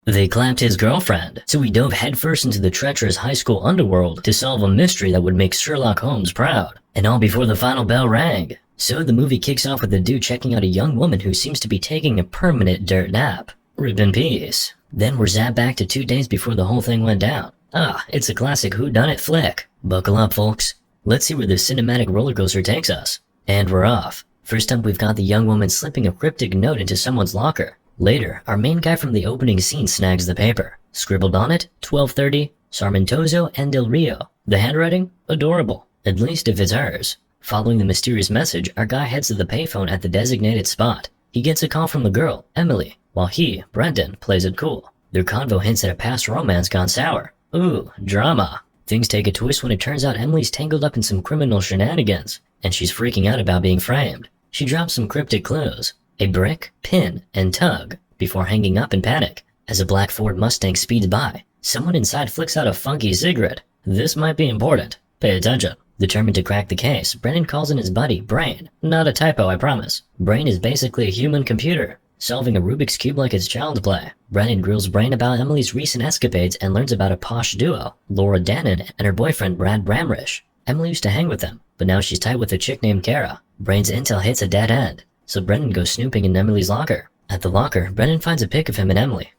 They clapped his girlfriend, so he dove headfirst into the treacherous high school underworld to solve a mystery that would make Sherlock Holmes proud, and all before the final bell rang. So the movie kicks off with the dude checking out a young woman who seems to be taking a permanent dirt nap. Rip in peace. Then we're zapped back to 2 days before the whole thing went down. It's a classic whodunit flick. Buckle up, folks. Let's see where the cinematic roller coaster takes us. And we're off. First up, we've got the young woman slipping a cryptic note into someone's locker. Later, our main guy from the opening scene snags the paper. Scribbled on it, 12:30, Sarmentoso and Del Rio. The handwriting? Adorable. At least if it's hers. Following the mysterious message, our guy heads to the payphone at the designated spot. He gets a call from the girl, Emily, while he, Brendan, plays it cool. Their convo hints at a past romance gone sour. Ooh, drama. Things take a twist when it turns out Emily's tangled up in some criminal shenanigans, and she's freaking out about being framed. She drops some cryptic clues. A brick, pin, and tug, before hanging up in panic. As a black Ford Mustang speeds by, someone inside flicks out a funky cigarette. This might be important. Pay attention. Determined to crack the case, Brennan calls in his buddy, Brain. Not a typo, I promise. Brain is basically a human computer, solving a Rubik's Cube like it's child's play. Brennan grills Brain about Emily's recent escapades and learns about a posh duo, Laura Dannon and her boyfriend Brad Bramrish. Emily used to hang with them, but now she's tight with a chick named Kara. Brain's intel hits a dead end, so Brennan goes snooping in Emily's locker. At the locker, Brennan finds a pic of him and Emily.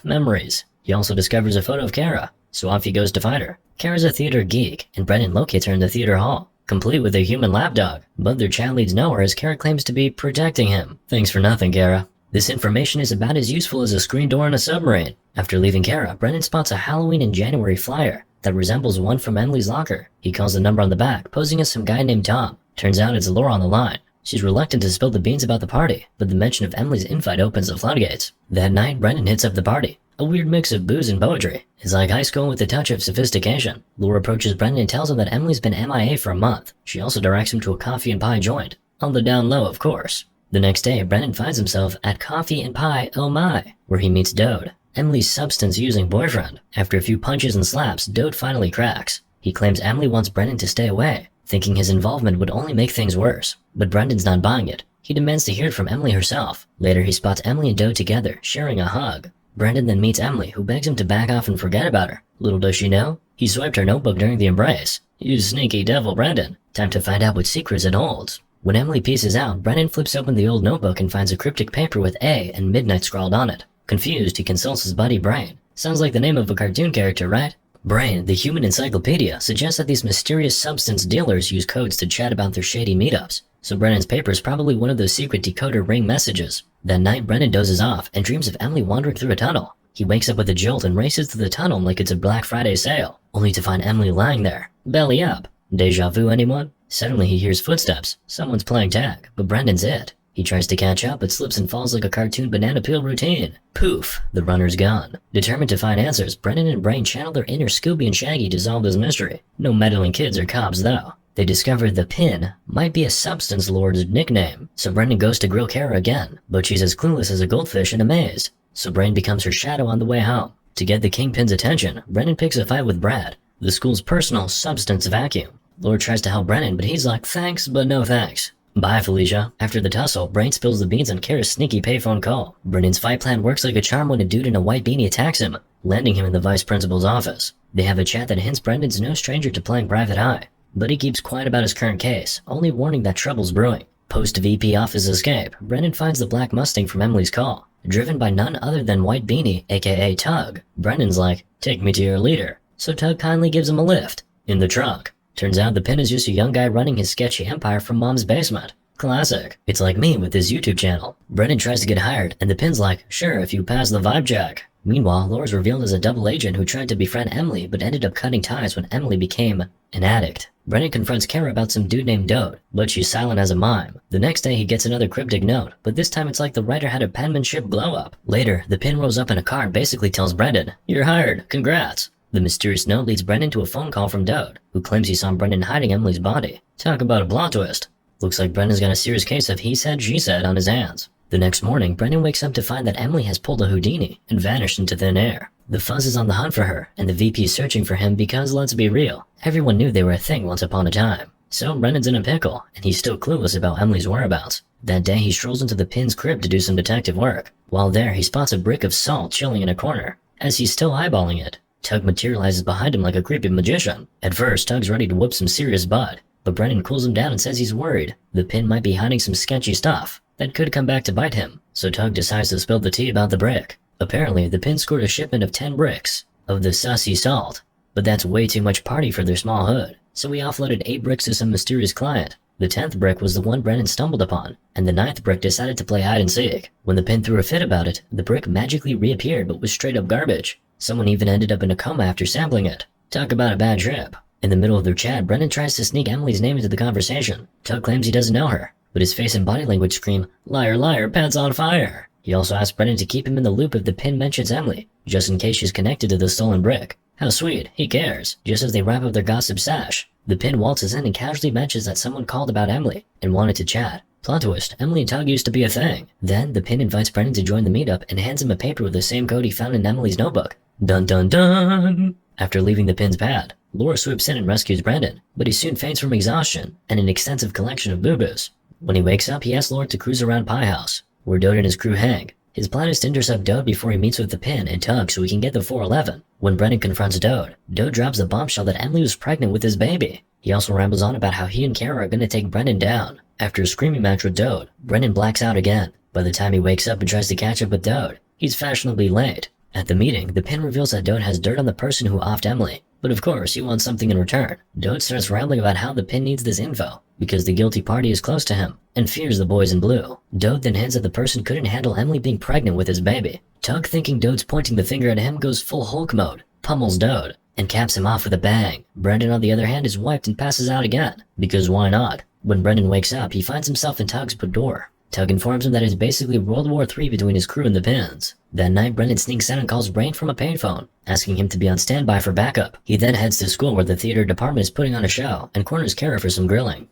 Memories. He also discovers a photo of Kara, so off he goes to find her. Kara's a theater geek, and Brennan locates her in the theater hall, complete with a human lapdog. But their child leads nowhere as Kara claims to be protecting him. Thanks for nothing, Kara. This information is about as useful as a screen door on a submarine. After leaving Kara, Brennan spots a Halloween in January flyer that resembles one from Emily's locker. He calls the number on the back, posing as some guy named Tom. Turns out it's Laura on the line. She's reluctant to spill the beans about the party, but the mention of Emily's invite opens the floodgates. That night, Brendan hits up the party. A weird mix of booze and poetry. It's like high school with a touch of sophistication. Laura approaches Brendan and tells him that Emily's been MIA for a month. She also directs him to a coffee and pie joint. On the down low, of course. The next day, Brendan finds himself at Coffee and Pie Oh My, where he meets Dode, Emily's substance-using boyfriend. After a few punches and slaps, Dode finally cracks. He claims Emily wants Brendan to stay away, thinking his involvement would only make things worse. But Brendan's not buying it. He demands to hear it from Emily herself. Later, he spots Emily and Dode together, sharing a hug. Brendan then meets Emily, who begs him to back off and forget about her. Little does she know, he swiped her notebook during the embrace. You sneaky devil, Brendan. Time to find out what secrets it holds. When Emily pieces out, Brendan flips open the old notebook and finds a cryptic paper with A and Midnight scrawled on it. Confused, he consults his buddy Brain. Sounds like the name of a cartoon character, right? Brain, the human encyclopedia, suggests that these mysterious substance dealers use codes to chat about their shady meetups. So Brennan's paper is probably one of those secret decoder ring messages. That night, Brennan dozes off and dreams of Emily wandering through a tunnel. He wakes up with a jolt and races to the tunnel like it's a Black Friday sale, only to find Emily lying there, belly up. Deja vu, anyone? Suddenly he hears footsteps. Someone's playing tag, but Brendan's it. He tries to catch up but slips and falls like a cartoon banana peel routine. Poof, the runner's gone. Determined to find answers, Brendan and Brain channel their inner Scooby and Shaggy to solve this mystery. No meddling kids or cops though. They discover the pin might be a substance lord's nickname, so Brendan goes to grill Kara again, but she's as clueless as a goldfish and amazed. So Brain becomes her shadow on the way home. To get the Kingpin's attention, Brendan picks a fight with Brad, the school's personal substance vacuum. Lord tries to help Brennan, but he's like, thanks, but no thanks. Bye, Felicia. After the tussle, Brain spills the beans on Kara's sneaky payphone call. Brennan's fight plan works like a charm when a dude in a white beanie attacks him, landing him in the vice principal's office. They have a chat that hints Brendan's no stranger to playing private eye, but he keeps quiet about his current case, only warning that trouble's brewing. Post-VP office escape, Brendan finds the black Mustang from Emily's call, driven by none other than White Beanie, aka Tug. Brendan's like, take me to your leader, so Tug kindly gives him a lift. In the trunk. Turns out the pin is just a young guy running his sketchy empire from mom's basement. Classic. It's like me with his YouTube channel. Brendan tries to get hired, and the pin's like, sure, if you pass the vibe check. Meanwhile, Laura's revealed as a double agent who tried to befriend Emily but ended up cutting ties when Emily became an addict. Brendan confronts Kara about some dude named Dode, but she's silent as a mime. The next day he gets another cryptic note, but this time it's like the writer had a penmanship glow-up. Later, the pin rolls up in a car and basically tells Brendan, you're hired, congrats. The mysterious note leads Brendan to a phone call from Dode, who claims he saw Brendan hiding Emily's body. Talk about a plot twist. Looks like Brendan's got a serious case of he said, she said on his hands. The next morning, Brendan wakes up to find that Emily has pulled a Houdini and vanished into thin air. The Fuzz is on the hunt for her, and the VP is searching for him because, let's be real, everyone knew they were a thing once upon a time. So Brennan's in a pickle, and he's still clueless about Emily's whereabouts. That day, he strolls into the Pin's crib to do some detective work. While there, he spots a brick of salt chilling in a corner. As he's still eyeballing it, Tug materializes behind him like a creepy magician. At first, Tug's ready to whoop some serious butt, but Brennan cools him down and says he's worried the Pin might be hiding some sketchy stuff that could come back to bite him, so Tug decides to spill the tea about the brick. Apparently, the Pin scored a shipment of 10 bricks of the sussy salt, but that's way too much party for their small hood, so he offloaded 8 bricks to some mysterious client. The 10th brick was the one Brennan stumbled upon, and the 9th brick decided to play hide and seek. When the Pin threw a fit about it, the brick magically reappeared but was straight up garbage. Someone even ended up in a coma after sampling it. Talk about a bad trip. In the middle of their chat, Brennan tries to sneak Emily's name into the conversation. Tug claims he doesn't know her, but his face and body language scream, "Liar, liar, pants on fire." He also asks Brennan to keep him in the loop if the Pin mentions Emily, just in case she's connected to the stolen brick. How sweet, he cares. Just as they wrap up their gossip sash, the Pin waltzes in and casually mentions that someone called about Emily and wanted to chat. Plot twist, Emily and Tug used to be a thing. Then, the Pin invites Brennan to join the meetup and hands him a paper with the same code he found in Emily's notebook. Dun dun dun! After leaving the Pin's pad, Laura swoops in and rescues Brendan, but he soon faints from exhaustion and an extensive collection of boo-boos. When he wakes up, he asks Laura to cruise around Pie House, where Dode and his crew hang. His plan is to intercept Dode before he meets with the Pin and Tug so he can get the 411. When Brendan confronts Dode, Dode drops the bombshell that Emily was pregnant with his baby. He also rambles on about how he and Kara are gonna take Brendan down. After a screaming match with Dode, Brendan blacks out again. By the time he wakes up and tries to catch up with Dode, he's fashionably late. At the meeting, the Pin reveals that Dode has dirt on the person who offed Emily, but of course he wants something in return. Dode starts rambling about how the Pin needs this info, because the guilty party is close to him, and fears the boys in blue. Dode then hints that the person couldn't handle Emily being pregnant with his baby. Tug, thinking Dode's pointing the finger at him, goes full Hulk mode, pummels Dode, and caps him off with a bang. Brendan, on the other hand, is wiped and passes out again, because why not? When Brendan wakes up, he finds himself in Tug's boudoir. Tug informs him that it's basically World War III between his crew and the Pins. That night, Brendan sneaks in and calls Brain from a payphone, asking him to be on standby for backup. He then heads to school where the theater department is putting on a show, and corners Kara for some grilling.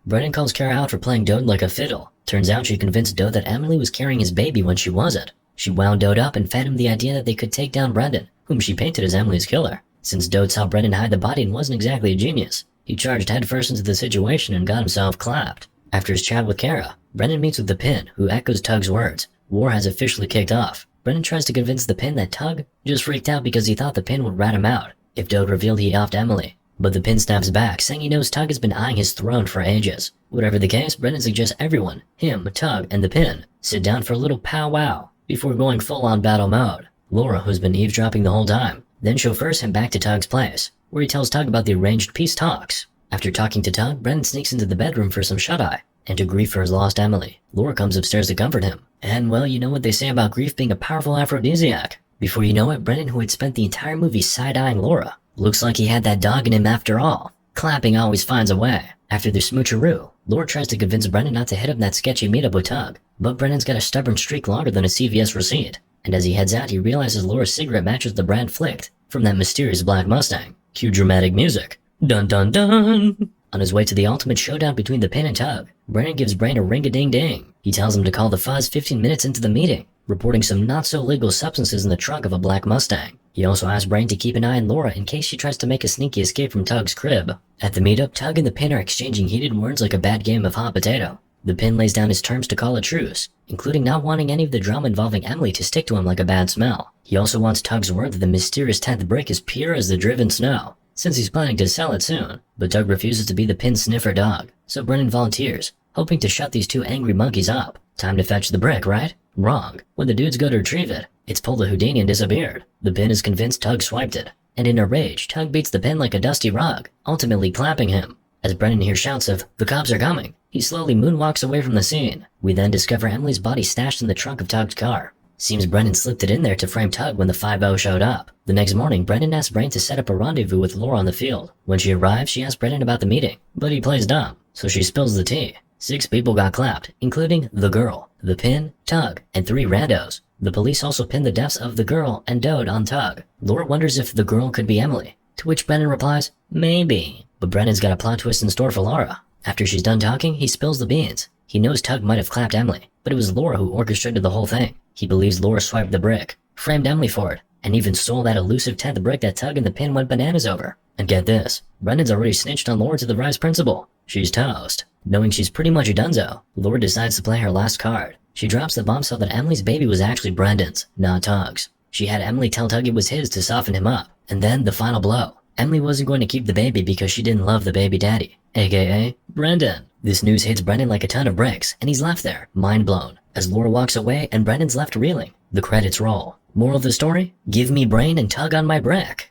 Brendan calls Kara out for playing Dode like a fiddle. Turns out she convinced Dode that Emily was carrying his baby when she wasn't. She wound Dode up and fed him the idea that they could take down Brendan, whom she painted as Emily's killer. Since Dode saw Brendan hide the body and wasn't exactly a genius, he charged headfirst into the situation and got himself clapped. After his chat with Kara, Brendan meets with the Pin, who echoes Tug's words. War has officially kicked off. Brendan tries to convince the Pin that Tug just freaked out because he thought the Pin would rat him out if Dode revealed he offed Emily. But the Pin snaps back, saying he knows Tug has been eyeing his throne for ages. Whatever the case, Brendan suggests everyone, him, Tug, and the Pin, sit down for a little powwow before going full-on battle mode. Laura, who's been eavesdropping the whole time, then chauffeurs him back to Tug's place, where he tells Tug about the arranged peace talks. After talking to Tug, Brendan sneaks into the bedroom for some shut-eye and to grieve for his lost Emily. Laura comes upstairs to comfort him. And well, you know what they say about grief being a powerful aphrodisiac. Before you know it, Brendan, who had spent the entire movie side-eyeing Laura, looks like he had that dog in him after all. Clapping always finds a way. After their smoocheroo, Laura tries to convince Brendan not to hit up that sketchy meetup with Tug, but Brendan's got a stubborn streak longer than a CVS receipt. And as he heads out, he realizes Laura's cigarette matches the brand flicked from that mysterious black Mustang. Cue dramatic music. Dun dun dun! On his way to the ultimate showdown between the Pin and Tug, Brendan gives Brain a ring-a-ding-ding. He tells him to call the Fuzz 15 minutes into the meeting, reporting some not-so-legal substances in the trunk of a black Mustang. He also asks Brain to keep an eye on Laura in case she tries to make a sneaky escape from Tug's crib. At the meetup, Tug and the Pin are exchanging heated words like a bad game of hot potato. The Pin lays down his terms to call a truce, including not wanting any of the drama involving Emily to stick to him like a bad smell. He also wants Tug's word that the mysterious 10th brick is pure as the driven snow, since he's planning to sell it soon. But Tug refuses to be the Pin's sniffer dog, so Brendan volunteers, hoping to shut these two angry monkeys up. Time to fetch the brick, right? Wrong. When the dudes go to retrieve it, it's pulled a Houdini and disappeared. The Pin is convinced Tug swiped it, and in a rage, Tug beats the Pin like a dusty rug, ultimately clapping him. As Brendan hears shouts of, "The cops are coming," he slowly moonwalks away from the scene. We then discover Emily's body stashed in the trunk of Tug's car. Seems Brendan slipped it in there to frame Tug when the 5-0 showed up. The next morning, Brendan asks Brain to set up a rendezvous with Laura on the field. When she arrives, she asks Brendan about the meeting, but he plays dumb, so she spills the tea. 6 people got clapped, including the girl, the Pin, Tug, and 3 randos. The police also pinned the deaths of the girl and Dode on Tug. Laura wonders if the girl could be Emily, to which Brendan replies, maybe. But Brendan's got a plot twist in store for Laura. After she's done talking, he spills the beans. He knows Tug might have clapped Emily, but it was Laura who orchestrated the whole thing. He believes Laura swiped the brick, framed Emily for it, and even stole that elusive 10th brick that Tug and the Pin went bananas over. And get this, Brendan's already snitched on Laura to the vice principal. She's toast. Knowing she's pretty much a dunzo, Laura decides to play her last card. She drops the bombshell that Emily's baby was actually Brendan's, not Tug's. She had Emily tell Tug it was his to soften him up. And then the final blow. Emily wasn't going to keep the baby because she didn't love the baby daddy, aka Brendan. This news hits Brendan like a ton of bricks, and he's left there, mind blown, as Laura walks away and Brendan's left reeling. The credits roll. Moral of the story? Give me brain and Tug on my brick.